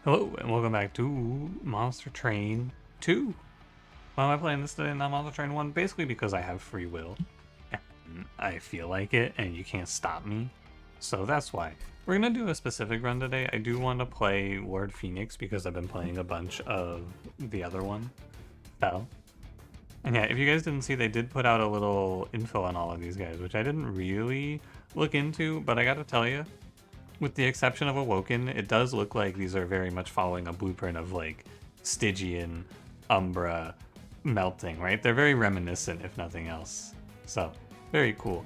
Hello and welcome back to Monster Train 2. Why am I playing this today and not Monster Train 1? Basically because I have free will. And I feel like it and you can't stop me. So that's why. We're going to do a specific run today. I do want to play Lord Phoenix because I've been playing a bunch of the other one. Fell. And yeah, if you guys didn't see, they did put out a little info on all of these guys, which I didn't really look into, but I gotta tell you, with the exception of Awoken, it does look like these are very much following a blueprint of like Stygian, Umbra, Melting, right? They're very reminiscent, if nothing else. So, very cool.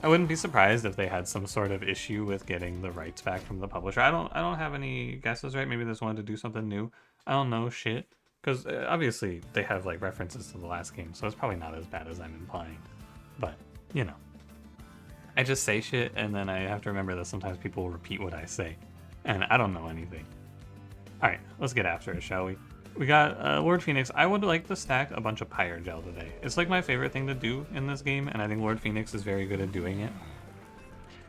I wouldn't be surprised if they had some sort of issue with getting the rights back from the publisher. I don't have any guesses, right? Maybe they just wanted to do something new. I don't know shit. Because obviously they have like references to the last game, so it's probably not as bad as I'm implying. But, you know. I just say shit, and then I have to remember that sometimes people will repeat what I say. And I don't know anything. Alright, let's get after it, shall we? We got Lord Phoenix. I would like to stack a bunch of Pyre gel today. It's like my favorite thing to do in this game, and I think Lord Phoenix is very good at doing it.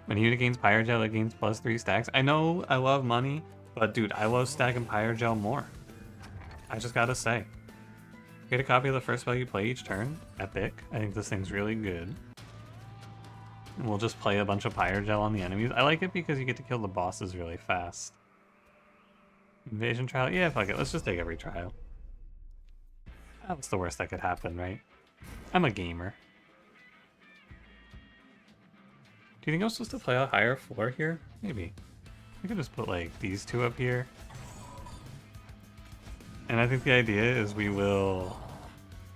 When a unit gains Pyre gel, it gains +3 stacks. I know I love money, but dude, I love stacking Pyre gel more. I just gotta say. Get a copy of the first spell you play each turn. Epic. I think this thing's really good. And we'll just play a bunch of Pyre Gel on the enemies. I like it because you get to kill the bosses really fast. Invasion trial? Yeah, fuck it. Let's just take every trial. That's the worst that could happen, right? I'm a gamer. Do you think I'm supposed to play a higher floor here? Maybe. We could just put like these two up here. And I think the idea is we will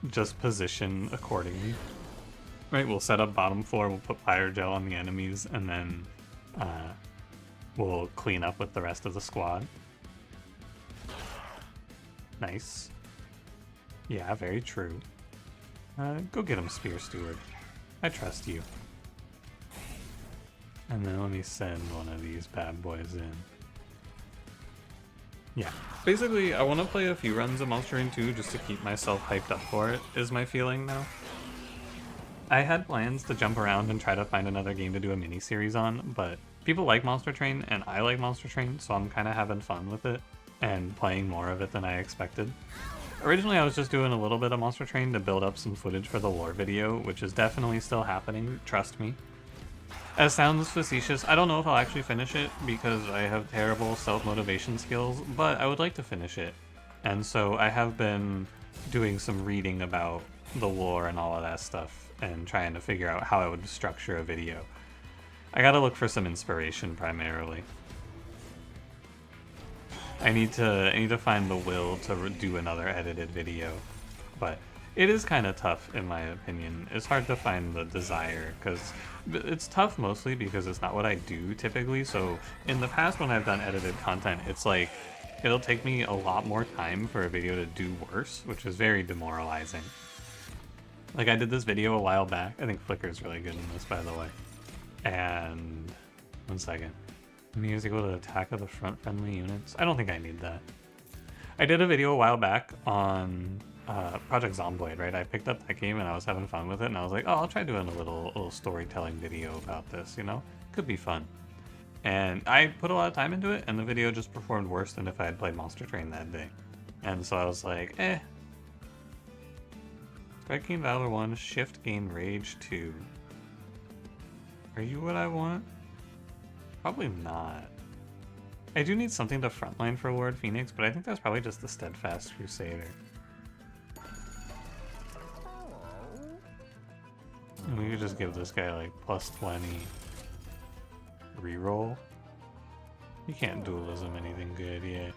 just position accordingly. Right, we'll set up bottom floor, we'll put Pyre Gel on the enemies, and then we'll clean up with the rest of the squad. Nice. Yeah, very true. Go get him, Spear Steward. I trust you. And then let me send one of these bad boys in. Yeah. Basically, I want to play a few runs of Monster Train 2 just to keep myself hyped up for it, is my feeling now. I had plans to jump around and try to find another game to do a mini-series on, but people like Monster Train, and I like Monster Train, so I'm kind of having fun with it, and playing more of it than I expected. Originally, I was just doing a little bit of Monster Train to build up some footage for the lore video, which is definitely still happening, trust me. It sounds facetious. I don't know if I'll actually finish it, because I have terrible self-motivation skills, but I would like to finish it. And so I have been doing some reading about the lore and all of that stuff, and trying to figure out how I would structure a video. I gotta look for some inspiration primarily. I need to find the will to do another edited video, but it is kind of tough in my opinion. It's hard to find the desire, because it's tough mostly because it's not what I do typically. So in the past when I've done edited content, it's like it'll take me a lot more time for a video to do worse, which is very demoralizing. Like I did this video a while back. I think Flickr's really good in this, by the way. And 1 second. Music equal to attack of the front friendly units. I don't think I need that. I did a video a while back on Project Zomboid, right? I picked up that game and I was having fun with it, and I was like, oh, I'll try doing a little storytelling video about this, you know? Could be fun. And I put a lot of time into it, and the video just performed worse than if I had played Monster Train that day. And so I was like, eh. Strike gain Valor 1, Shift gain Rage 2. Are you what I want? Probably not. I do need something to frontline for Lord Phoenix, but I think that's probably just the Steadfast Crusader. And we could just give this guy like +20 reroll. You can't dualism anything good yet.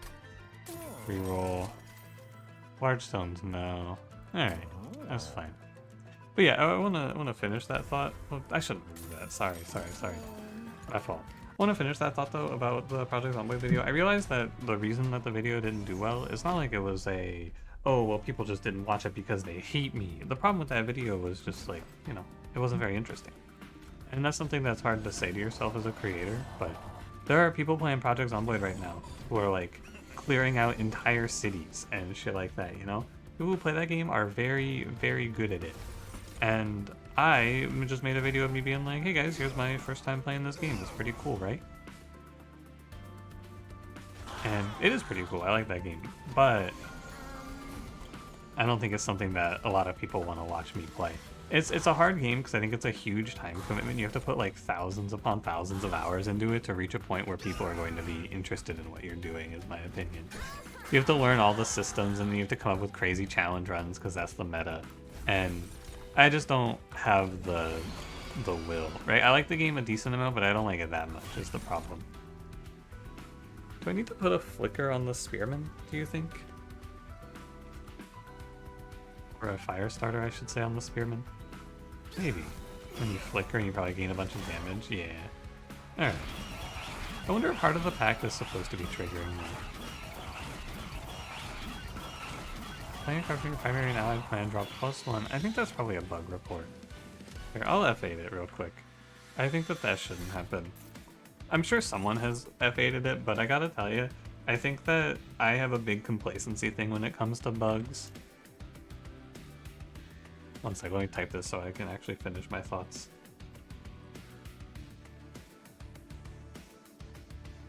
Reroll. Large stones, no. Alright, that's fine. But yeah, I wanna finish that thought. Well, I shouldn't do that. Sorry. My fault. I want to finish that thought though about the Project Zomboid video. I realized that the reason that the video didn't do well, it's not like it was a, oh, well, people just didn't watch it because they hate me. The problem with that video was just like, you know, it wasn't very interesting. And that's something that's hard to say to yourself as a creator, but there are people playing Project Zomboid right now who are like clearing out entire cities and shit like that, you know? People who play that game are very, very good at it. And I just made a video of me being like, hey guys, here's my first time playing this game. It's pretty cool, right? And it is pretty cool. I like that game. But I don't think it's something that a lot of people want to watch me play. It's a hard game because I think it's a huge time commitment. You have to put like thousands upon thousands of hours into it to reach a point where people are going to be interested in what you're doing, is my opinion. You have to learn all the systems and you have to come up with crazy challenge runs because that's the meta. And I just don't have the will, right? I like the game a decent amount, but I don't like it that much is the problem. Do I need to put a flicker on the spearman, do you think? Or a fire starter, I should say, on the spearman? Maybe. When you flicker and you probably gain a bunch of damage. Yeah. Alright. I wonder if Heart of the Pack is supposed to be triggering that. Playing a card from your primary and allied clan drop +1. I think that's probably a bug report. Here, I'll F8 it real quick. I think that shouldn't happen. I'm sure someone has F8'd it, but I gotta tell you, I think that I have a big complacency thing when it comes to bugs. One sec, let me type this so I can actually finish my thoughts.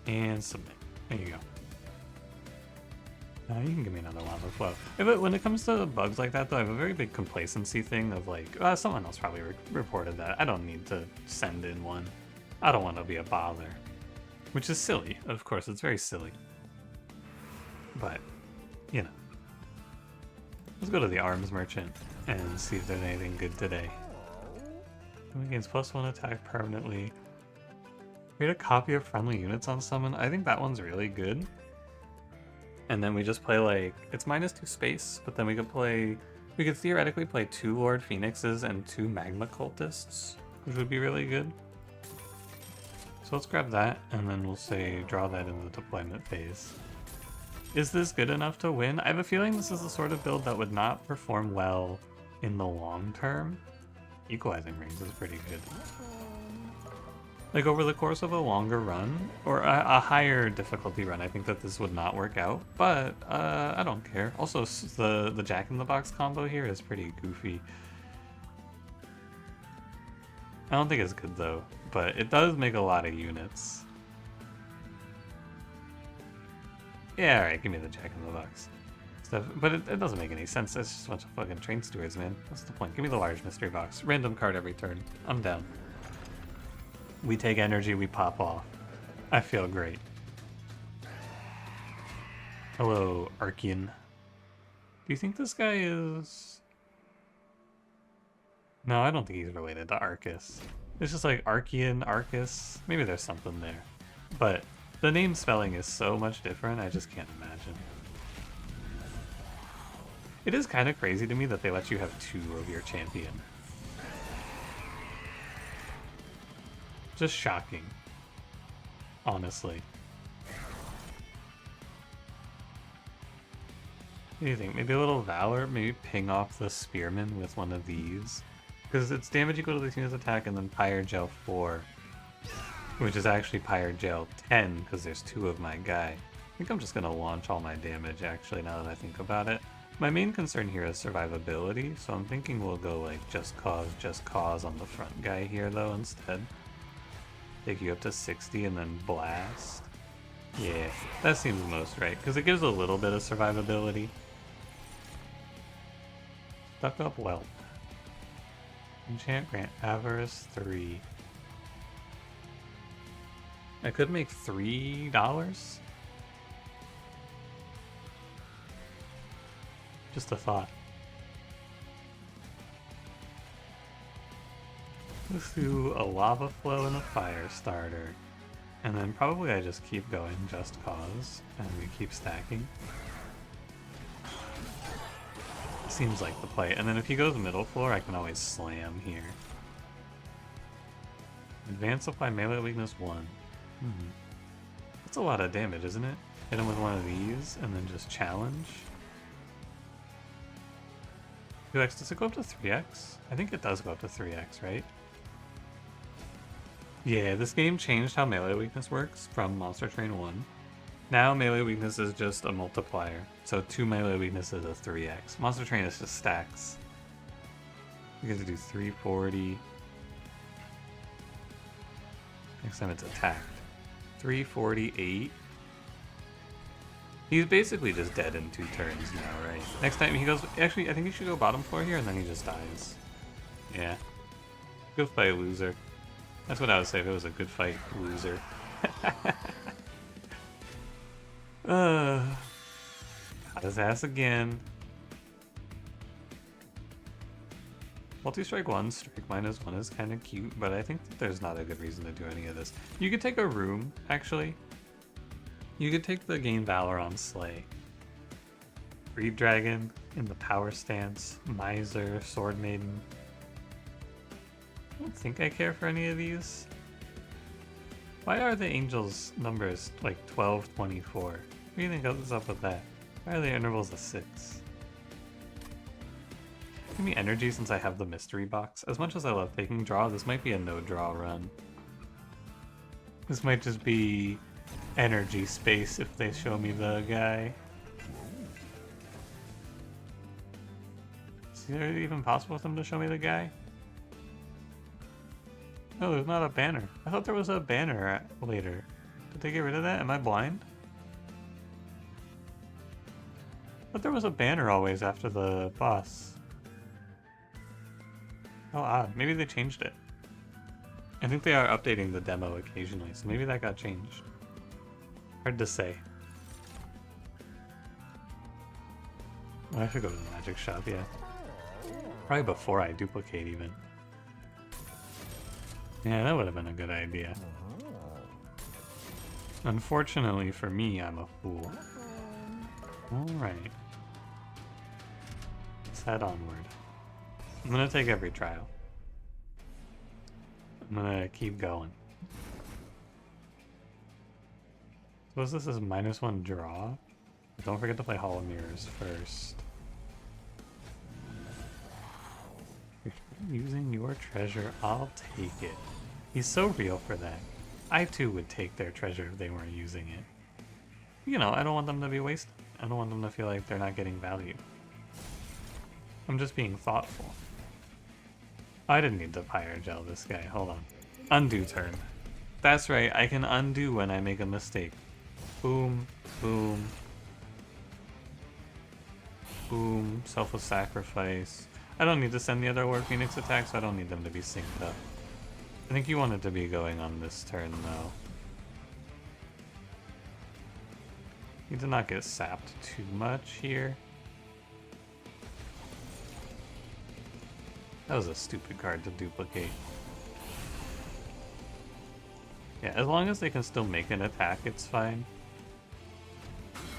And submit. There you go. You can give me another lava flow. Yeah, but when it comes to bugs like that, though, I have a very big complacency thing of like, someone else probably reported that. I don't need to send in one. I don't want to be a bother. Which is silly. Of course, it's very silly. But, you know. Let's go to the arms merchant and see if there's anything good today. It gains +1 attack permanently. Create a copy of friendly units on summon. I think that one's really good. And then we just play like, it's -2 space, but then we could theoretically play 2 Lord Phoenixes and 2 Magma Cultists, which would be really good. So let's grab that, and then we'll say draw that in the deployment phase. Is this good enough to win? I have a feeling this is the sort of build that would not perform well in the long term. Equalizing rings is pretty good. Like over the course of a longer run, or a higher difficulty run, I think that this would not work out, but I don't care. Also, the Jack-in-the-Box combo here is pretty goofy. I don't think it's good though, but it does make a lot of units. Yeah, alright, give me the Jack-in-the-Box stuff. But it doesn't make any sense. It's just a bunch of fucking train stewards, man. What's the point? Give me the large mystery box. Random card every turn. I'm down. We take energy, we pop off. I feel great. Hello, Archean. Do you think this guy is... No, I don't think he's related to Arcus. It's just like Archean, Arcus. Maybe there's something there. But the name spelling is so much different, I just can't imagine. It is kind of crazy to me that they let you have 2 of your champion. Just shocking. Honestly. What do you think? Maybe a little Valor? Maybe ping off the Spearman with one of these? Because it's damage equal to the unit's attack and then Pyre Gel 4. Which is actually Pyre Gel 10 because there's 2 of my guy. I think I'm just going to launch all my damage actually now that I think about it. My main concern here is survivability, so I'm thinking we'll go like just cause on the front guy here though instead. Take you up to 60 and then blast. Yeah, that seems most right, because it gives a little bit of survivability. Stuck up Whelp. Enchant grant Avarice 3. I could make $3? Just a thought. Let's do a lava flow and a fire starter. And then probably I just keep going just cause, and we keep stacking. Seems like the play. And then if he goes middle floor, I can always slam here. Advance apply melee weakness 1. That's a lot of damage, isn't it? Hit him with one of these, and then just challenge. 2x, does it go up to 3x? I think it does go up to 3x, right? Yeah, this game changed how melee weakness works from Monster Train 1. Now melee weakness is just a multiplier. So 2 melee weakness is a 3x. Monster Train is just stacks. You get to do 340. Next time it's attacked. 348. He's basically just dead in 2 turns now, right? Next time he goes... Actually, I think he should go bottom floor here, and then he just dies. Yeah. Good fight, loser. That's what I would say if it was a good fight, loser. Got his ass again. Multi-strike 1, strike -1 is kind of cute, but I think that there's not a good reason to do any of this. You could take a room, actually. You could take the Gain Valor on Slay. Breed Dragon in the power stance, Miser, Sword Maiden. I don't think I care for any of these. Why are the angels numbers like 12, 24? What do you think is up with that? Why are the intervals of 6? Give me energy since I have the mystery box. As much as I love taking draw, this might be a no draw run. This might just be energy space if they show me the guy. Is it even possible for them to show me the guy? No, there's not a banner. I thought there was a banner later. Did they get rid of that? Am I blind? I thought there was a banner always after the boss. Oh, odd. Maybe they changed it. I think they are updating the demo occasionally, so maybe that got changed. Hard to say. Oh, I should go to the magic shop, yeah. Probably before I duplicate, even. Yeah, that would have been a good idea. Unfortunately for me, I'm a fool. Alright. Let's head onward. I'm gonna take every trial. I'm gonna keep going. Suppose this is -1 draw. Don't forget to play Hall of Mirrors first. If you're using your treasure, I'll take it. He's so real for that. I too would take their treasure if they weren't using it. You know, I don't want them to be wasted. I don't want them to feel like they're not getting value. I'm just being thoughtful. I didn't need to Pyre gel this guy. Hold on. Undo turn. That's right, I can undo when I make a mistake. Boom, boom. Boom, selfless sacrifice. I don't need to send the other War Phoenix attacks, so I don't need them to be synced up. I think you want it to be going on this turn, though. Need to not get sapped too much here. That was a stupid card to duplicate. Yeah, as long as they can still make an attack, it's fine.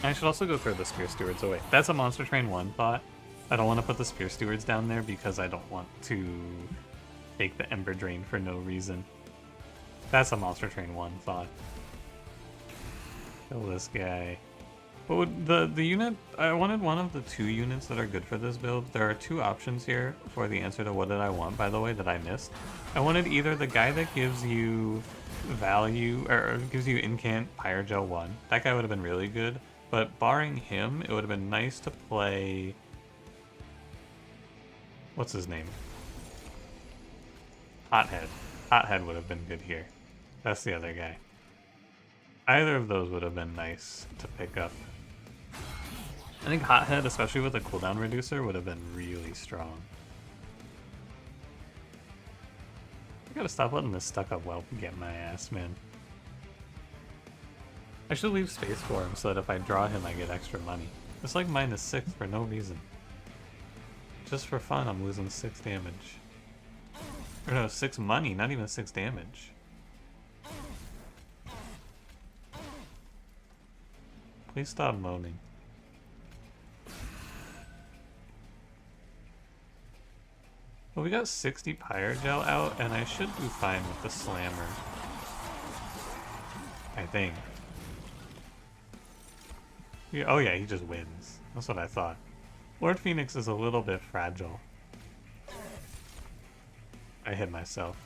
I should also go throw the Spear Stewards away. That's a Monster Train 1 thought. I don't want to put the Spear Stewards down there because I don't want to take the Ember Drain for no reason. That's a Monster Train 1 thought. Kill this guy. What would the unit? I wanted one of the 2 units that are good for this build. There are 2 options here for the answer to what did I want, by the way, that I missed. I wanted either the guy that gives you value, or gives you incant Pyre Gel 1. That guy would have been really good, but barring him, it would have been nice to play... What's his name? Hothead. Hothead would have been good here. That's the other guy. Either of those would have been nice to pick up. I think Hothead, especially with a cooldown reducer, would have been really strong. I gotta stop letting this stuck-up whelp get my ass, man. I should leave space for him so that if I draw him, I get extra money. It's like -6 for no reason. Just for fun, I'm losing 6 damage. Or no, 6 money, not even 6 damage. Please stop moaning. Well, we got 60 Pyre Gel out, and I should do fine with the Slammer. I think. Yeah, oh yeah, he just wins. That's what I thought. Lord Phoenix is a little bit fragile. I hit myself.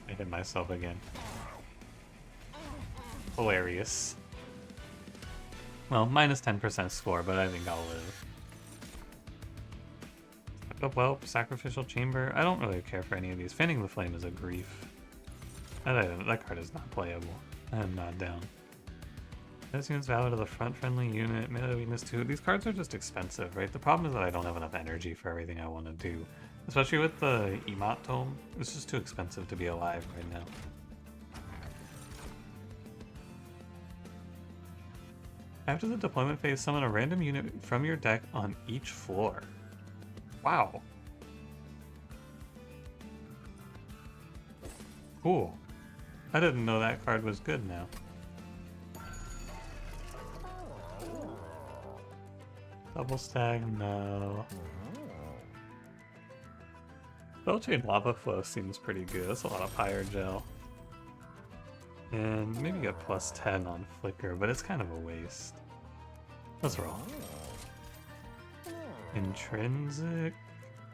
I hit myself again. Hilarious. Well, -10% score, but I think I'll live. Whelp, Sacrificial Chamber. I don't really care for any of these. Fanning the Flame is a grief. That card is not playable. I am not down. This unit's valid to the front friendly unit, melee weakness 2. These cards are just expensive, right? The problem is that I don't have enough energy for everything I want to do. Especially with the Emot Tome. It's just too expensive to be alive right now. After the deployment phase, summon a random unit from your deck on each floor. Wow. Cool. I didn't know that card was good now. Double stack, no. Spellchain Lava Flow seems pretty good. That's a lot of Pyre Gel. And maybe get plus 10 on Flicker, but it's kind of a waste. Let's roll. Intrinsic?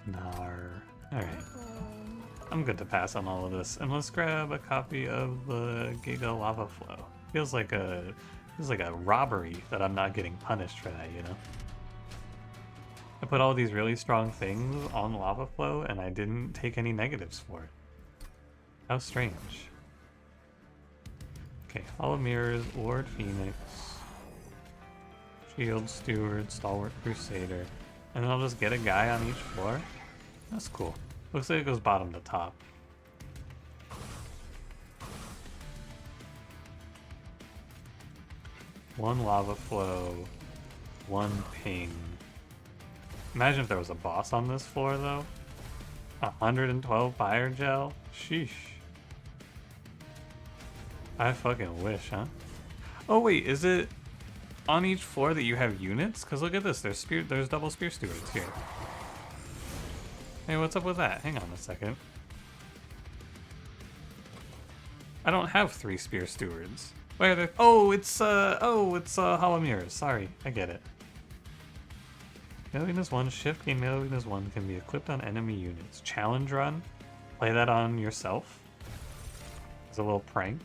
Nar. Alright. I'm good to pass on all of this. And let's grab a copy of the Giga Lava Flow. Feels like a robbery that I'm not getting punished for that, you know? I put all these really strong things on Lava Flow and I didn't take any negatives for it. How strange. Okay, Hall of Mirrors, Lord Phoenix, Shield Steward, Stalwart Crusader, and then I'll just get a guy on each floor. That's cool. Looks like it goes bottom to top. One Lava Flow, one Ping. Imagine if there was a boss on this floor, though. 112 Fire Gel? Sheesh. I fucking wish, huh? Oh wait, is it on each floor that you have units? Because look at this, there's double Spear Stewards here. Hey, what's up with that? Hang on a second. I don't have 3 Spear Stewards. Where are they? Oh, it's Hollow Mirrors. Sorry, I get it. Melee weakness 1, shift gain melee weakness 1 can be equipped on enemy units. Challenge run? Play that on yourself? It's a little prank.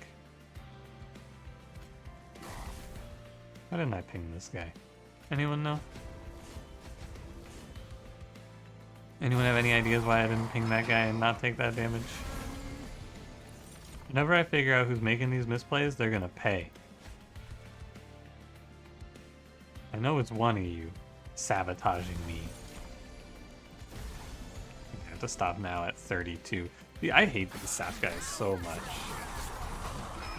Why didn't I ping this guy? Anyone know? Anyone have any ideas why I didn't ping that guy and not take that damage? Whenever I figure out who's making these misplays, they're gonna pay. I know it's one of you sabotaging me. I have to stop now at 32. I hate these sap guys so much.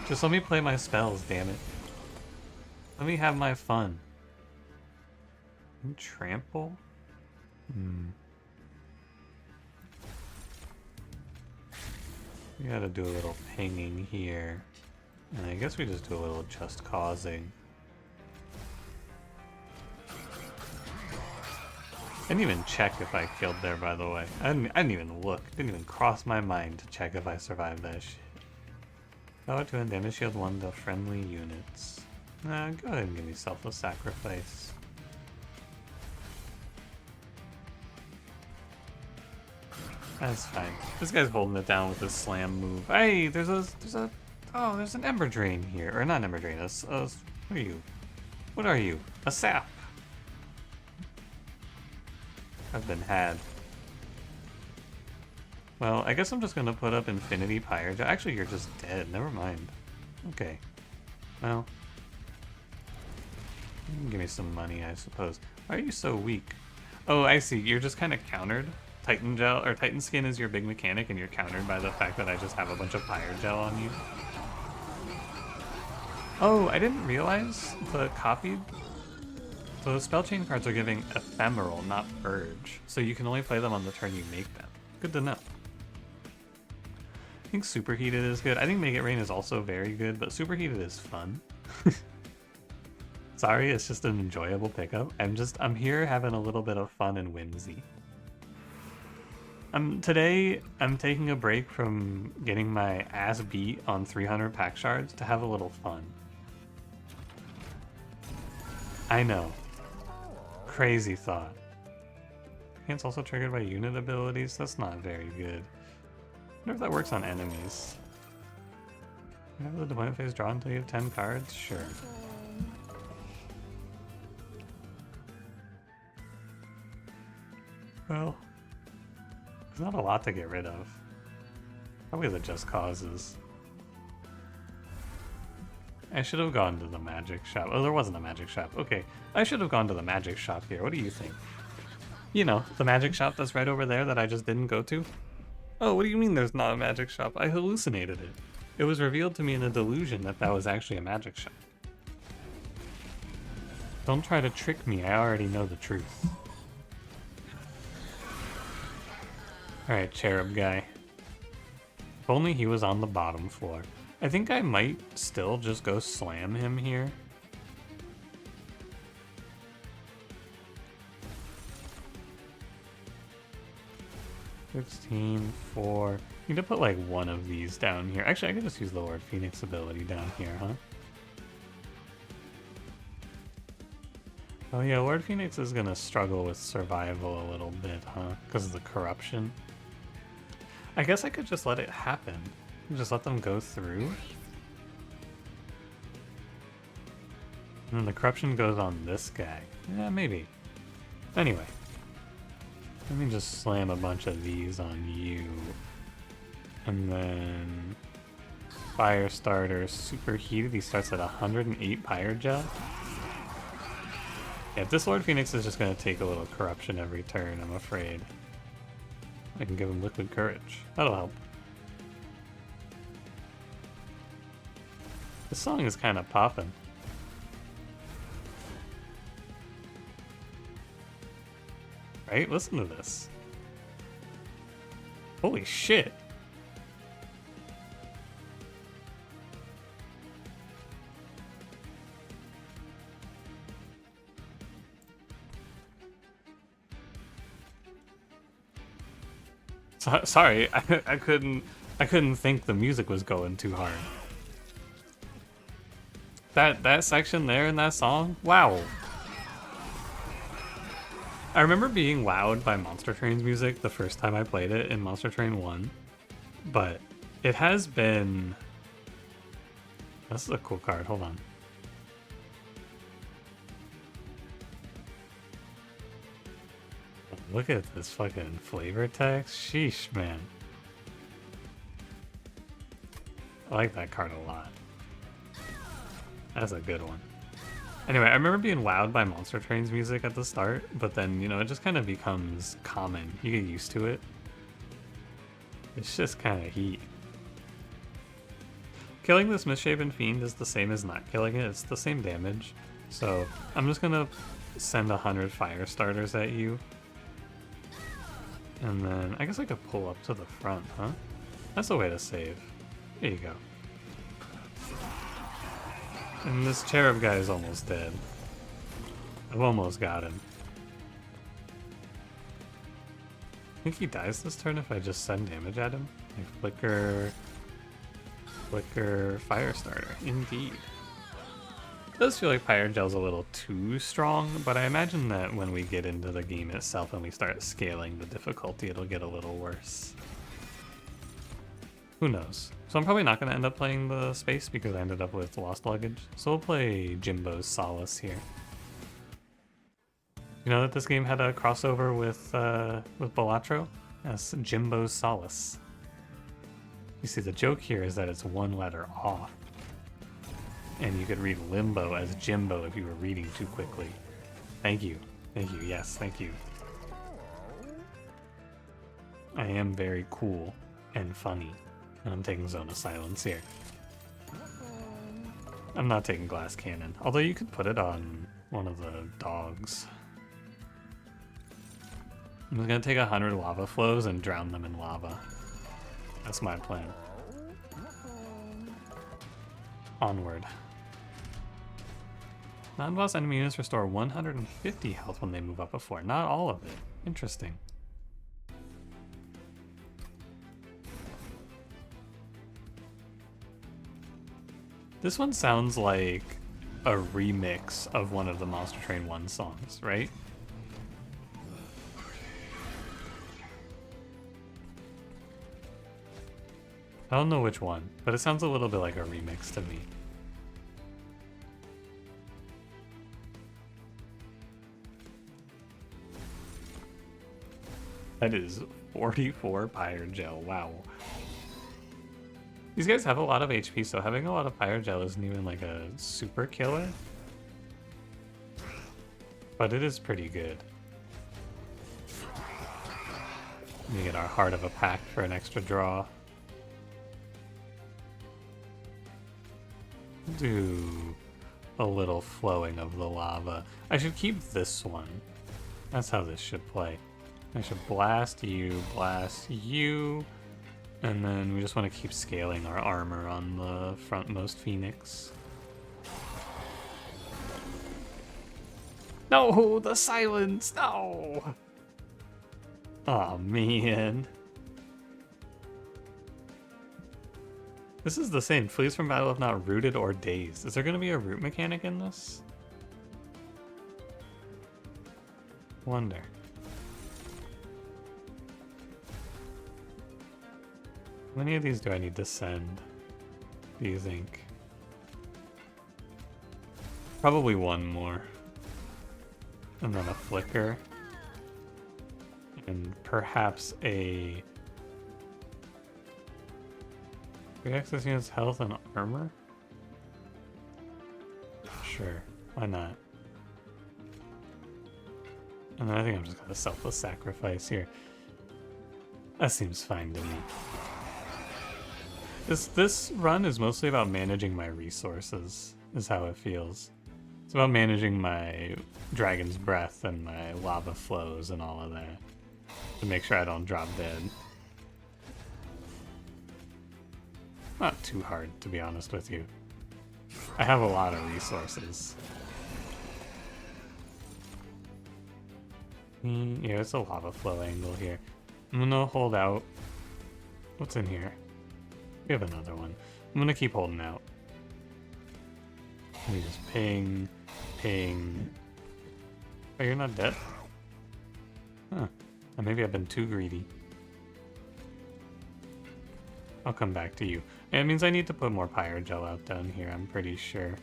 Just let me play my spells, damn it. Let me have my fun. Trample? We gotta do a little pinging here. And I guess we just do a little just causing. I didn't even check if I killed there, by the way. I didn't even look. Didn't even cross my mind to check if I survived that shit. Power 2 and damage shield 1 to friendly units. Nah, go ahead and give me Selfless Sacrifice. That's fine. This guy's holding it down with his slam move. Hey, there's an Ember Drain here. Or not Ember Drain, what are you? What are you? A sap. I've been had. Well, I guess I'm just gonna put up Infinity Pyre. Actually, you're just dead. Never mind. Okay. Well. You can give me some money, I suppose. Why are you so weak? Oh, I see. You're just kind of countered. Titan Gel, or Titan Skin is your big mechanic, and you're countered by the fact that I just have a bunch of Pyre Gel on you. Oh, I didn't realize the copied. So the spell chain cards are giving Ephemeral, not Purge. So you can only play them on the turn you make them. Good to know. I think Superheated is good. I think Make It Rain is also very good, but Superheated is fun. Sorry, it's just an enjoyable pickup. I'm here having a little bit of fun and whimsy. Today, I'm taking a break from getting my ass beat on 300 pack shards to have a little fun. I know. Crazy thought. It's also triggered by unit abilities. That's not very good. I wonder if that works on enemies. Have the deployment phase draw until you have 10 cards? Sure. Well, there's not a lot to get rid of. Probably the Just Causes. I should have gone to the magic shop. Oh, there wasn't a magic shop. Okay, I should have gone to the magic shop here. What do you think? You know, the magic shop that's right over there that I just didn't go to? Oh, what do you mean there's not a magic shop? I hallucinated it. It was revealed to me in a delusion that that was actually a magic shop. Don't try to trick me, I already know the truth. Alright, cherub guy. If only he was on the bottom floor. I think I might still just go slam him here. $16, 4. Need to put like one of these down here. Actually, I could just use the Lord Phoenix ability down here, huh? Oh yeah, Lord Phoenix is gonna struggle with survival a little bit, huh? Because of the corruption. I guess I could just let it happen. Just let them go through. And then the corruption goes on this guy. Yeah, maybe. Anyway. Let me just slam a bunch of these on you. And then... Fire starter, superheated. He starts at 108 Pyre gel. Yeah, this Lord Phoenix is just going to take a little corruption every turn, I'm afraid. I can give him liquid courage. That'll help. This song is kind of popping. Right? Listen to this. Holy shit. Sorry, I couldn't think the music was going too hard. That section there in that song, wow. I remember being wowed by Monster Train's music the first time I played it in Monster Train 1, but it has been... This is a cool card, hold on. Look at this fucking flavor text. Sheesh, man. I like that card a lot. That's a good one. Anyway, I remember being wowed by Monster Train's music at the start, but then, you know, it just kind of becomes common. You get used to it. It's just kind of heat. Killing this misshapen fiend is the same as not killing it. It's the same damage. So I'm just gonna send 100 fire starters at you. And then, I guess I could pull up to the front, huh? That's a way to save. There you go. And this cherub guy is almost dead. I've almost got him. I think he dies this turn if I just send damage at him. Like flicker, fire starter. Indeed. It does feel like Pyre Gel's a little too strong, but I imagine that when we get into the game itself and we start scaling the difficulty, it'll get a little worse. Who knows? So I'm probably not going to end up playing the space because I ended up with Lost Luggage. So we'll play Jimbo's Solace here. You know that this game had a crossover with Balatro? That's Jimbo's Solace. You see, the joke here is that it's one letter off. And you could read Limbo as Jimbo if you were reading too quickly. Thank you. Thank you. Yes, thank you. I am very cool and funny. And I'm taking Zone of Silence here. I'm not taking Glass Cannon. Although you could put it on one of the dogs. I'm just gonna take 100 lava flows and drown them in lava. That's my plan. Onward. Non-boss enemy units restore 150 health when they move up a floor. Not all of it. Interesting. This one sounds like a remix of one of the Monster Train 1 songs, right? I don't know which one, but it sounds a little bit like a remix to me. That is 44 Pyre Gel, wow. These guys have a lot of HP, so having a lot of Pyre Gel isn't even like a super killer. But it is pretty good. We get our Heart of a Pact for an extra draw. Do a little flowing of the lava. I should keep this one. That's how this should play. I should blast you, and then we just want to keep scaling our armor on the frontmost Phoenix. No, the silence, no! Aw, man. This is the same. Flees from battle if not rooted or dazed. Is there going to be a root mechanic in this? Wonder. How many of these do I need to send, do you think? Probably one more. And then a flicker. And perhaps a... Reacts this unit's health and armor? Sure, why not? And then I think I'm just gonna selfless sacrifice here. That seems fine to me. This run is mostly about managing my resources, is how it feels. It's about managing my Dragon's Breath and my lava flows and all of that. To make sure I don't drop dead. Not too hard, to be honest with you. I have a lot of resources. Yeah, it's a lava flow angle here. I'm gonna hold out. What's in here? We have another one. I'm gonna keep holding out. Let me just ping, ping. Oh, you're not dead? Huh. Maybe I've been too greedy. I'll come back to you. And it means I need to put more Pyre Gel out down here, I'm pretty sure.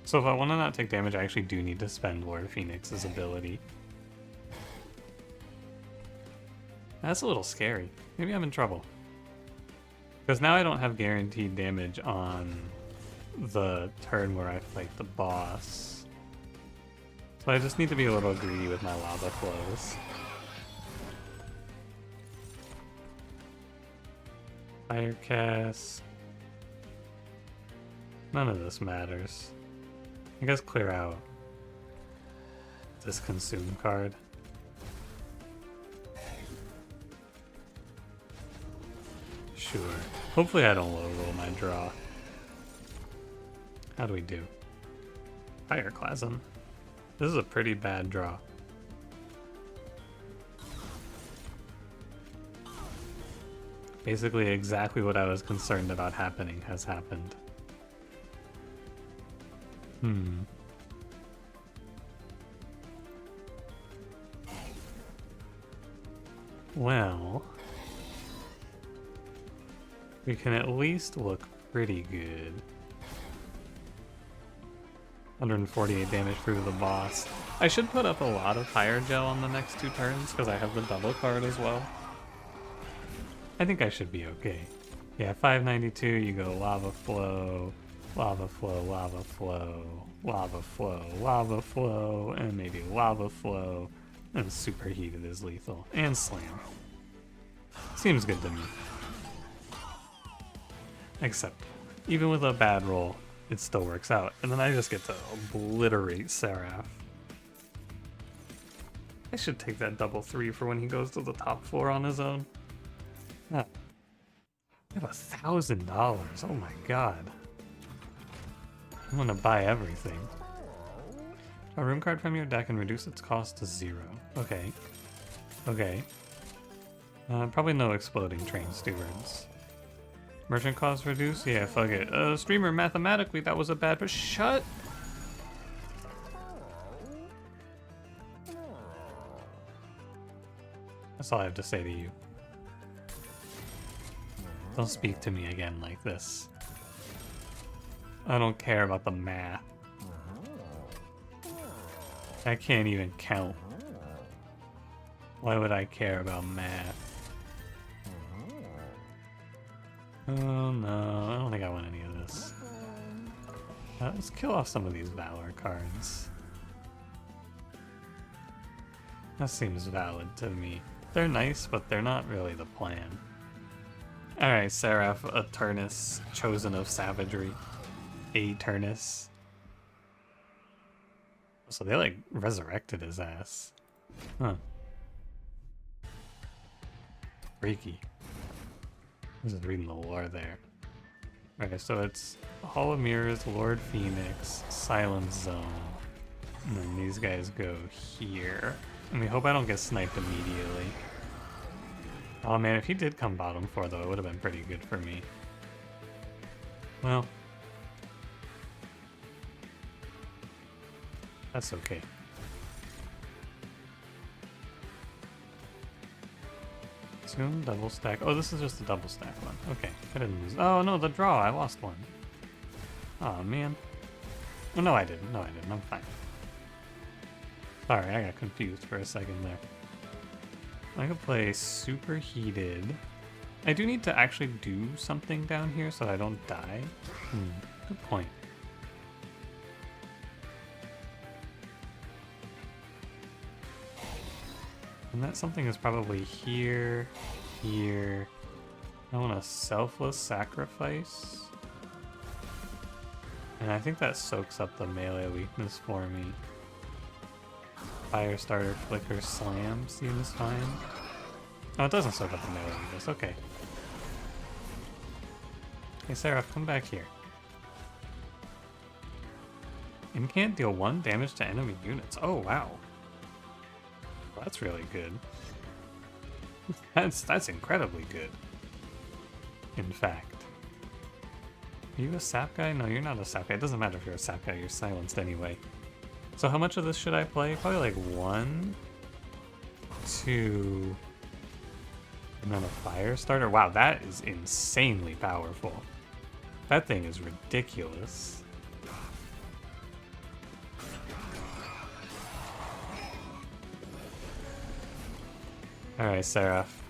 So if I want to not take damage, I actually do need to spend Lord Phoenix's ability. That's a little scary. Maybe I'm in trouble. Because now I don't have guaranteed damage on the turn where I fight the boss. So I just need to be a little greedy with my lava flows. Fire cast. None of this matters. I guess clear out this consume card. Sure. Hopefully I don't low roll my draw. How do we do? Fireclasm. This is a pretty bad draw. Basically exactly what I was concerned about happening has happened. Well, we can at least look pretty good. 148 damage through the boss. I should put up a lot of Pyre Gel on the next 2 turns because I have the double card as well. I think I should be okay. Yeah, 592, you go lava flow, lava flow, lava flow, lava flow, lava flow, and maybe lava flow, and superheated is lethal, and slam. Seems good to me. Except, even with a bad roll, it still works out. And then I just get to obliterate Seraph. I should take that double 3 for when he goes to the top floor on his own. I have $1,000. Oh my god. I'm gonna buy everything. A room card from your deck and reduce its cost to 0. Okay. Okay. Probably no exploding train stewards. Merchant cost reduced? Yeah, fuck it. Streamer, mathematically that was a bad, but shut! That's all I have to say to you. Don't speak to me again like this. I don't care about the math. I can't even count. Why would I care about math? Oh no, I don't think I want any of this. Let's kill off some of these Valor cards. That seems valid to me. They're nice, but they're not really the plan. Alright, Seraph, Eternus, chosen of savagery. Eternus. So they like resurrected his ass. Huh. Freaky. I'm just reading the lore there. Okay, so it's Hall of Mirrors, Lord Phoenix, Silence Zone. And then these guys go here. And we hope I don't get sniped immediately. Oh man, if he did come bottom 4 though, it would have been pretty good for me. Well. That's okay. Soon, double stack. Oh, this is just a double stack one. Okay, I didn't lose. Oh no, the draw, I lost one. Oh man. Oh, no, I didn't. No, I didn't. I'm fine. Sorry, I got confused for a second there. I could play Superheated. I do need to actually do something down here so I don't die. Good point. And that something is probably here, here. I want a Selfless Sacrifice. And I think that soaks up the melee weakness for me. Firestarter, Flicker, Slam seems fine. Oh, it doesn't soak up the melee weakness. Okay. Hey, Seraph, come back here. And can't deal 1 damage to enemy units. Oh, wow. Well, that's really good. That's incredibly good. In fact. Are you a sap guy? No, you're not a sap guy. It doesn't matter if you're a sap guy, you're silenced anyway. So how much of this should I play? Probably like 1, 2, and then a fire starter. Wow, that is insanely powerful. That thing is ridiculous. Alright, Seraph.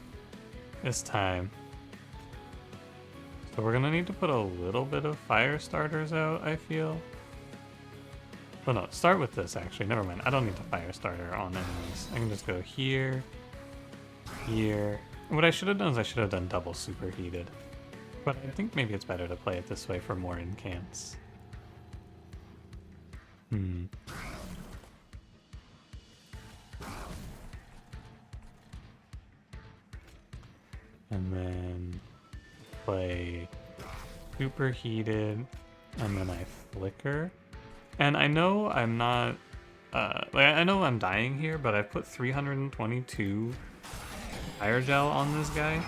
It's time. So we're gonna need to put a little bit of fire starters out, I feel. Oh no, start with this actually. Never mind. I don't need the fire starter on enemies. I can just go here, here. What I should have done is I should have done double superheated. But I think maybe it's better to play it this way for more incants. And then play superheated, and then I flicker. And I know I'm not, I know I'm dying here, but I put 322 fire gel on this guy,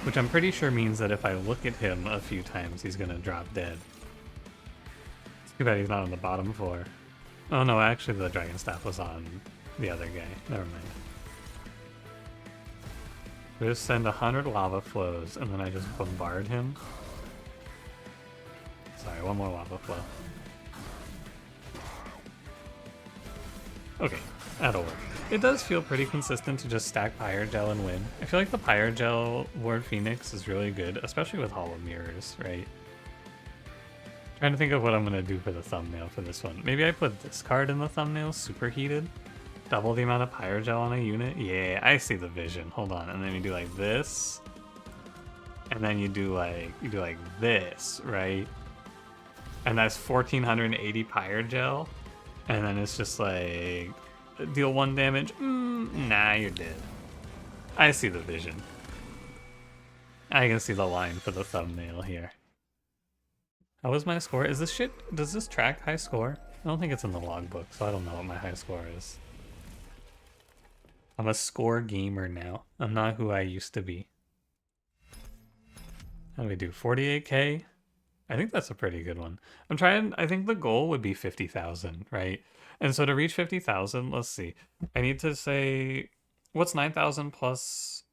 which I'm pretty sure means that if I look at him a few times, he's gonna drop dead. It's too bad he's not on the bottom 4. Oh no, actually the dragon staff was on the other guy. Never mind. I just send 100 lava flows, and then I just bombard him. Sorry, one more lava flow. Okay, that'll work. It does feel pretty consistent to just stack Pyre Gel and win. I feel like the Pyre Gel Lord Phoenix is really good, especially with Hall of Mirrors, right? Trying to think of what I'm gonna do for the thumbnail for this one. Maybe I put this card in the thumbnail, Superheated. Double the amount of Pyre Gel on a unit. Yeah, I see the vision. Hold on, and then you do like this, and then you do like this, right? And that's 1480 Pyre Gel. And then it's just like, deal 1 damage. Nah, you're dead. I see the vision. I can see the line for the thumbnail here. How was my score? Is this shit, does this track high score? I don't think it's in the logbook, so I don't know what my high score is. I'm a score gamer now. I'm not who I used to be. How do we do? 48k? I think that's a pretty good one. I'm trying, I think the goal would be 50,000, right? And so to reach 50,000, let's see. I need to say, what's 9,000 plus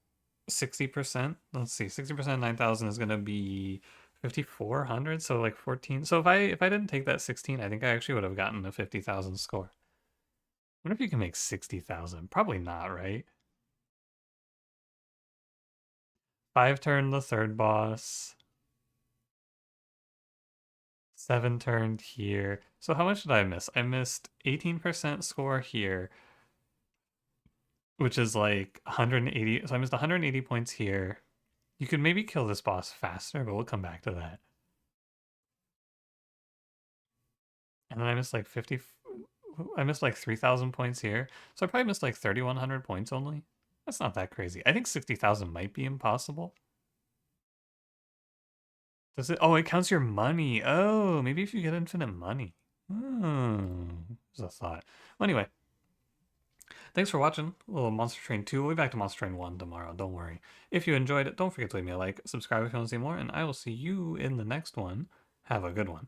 60%? Let's see, 60% of 9,000 is going to be 5,400, so like 14. So if I didn't take that 16, I think I actually would have gotten a 50,000 score. I wonder if you can make 60,000. Probably not, right? 5 turn the third boss. 7 turned here. So how much did I miss? I missed 18% score here, which is like 180. So I missed 180 points here. You could maybe kill this boss faster, but we'll come back to that. And then I missed like 50. I missed like 3,000 points here. So I probably missed like 3,100 points only. That's not that crazy. I think 60,000 might be impossible. Does it? Oh, it counts your money. Oh, maybe if you get infinite money. Hmm. Just a thought. Well, anyway, thanks for watching. A little Monster Train 2. We'll be back to Monster Train 1 tomorrow. Don't worry. If you enjoyed it, don't forget to leave me a like, subscribe if you want to see more, and I will see you in the next one. Have a good one.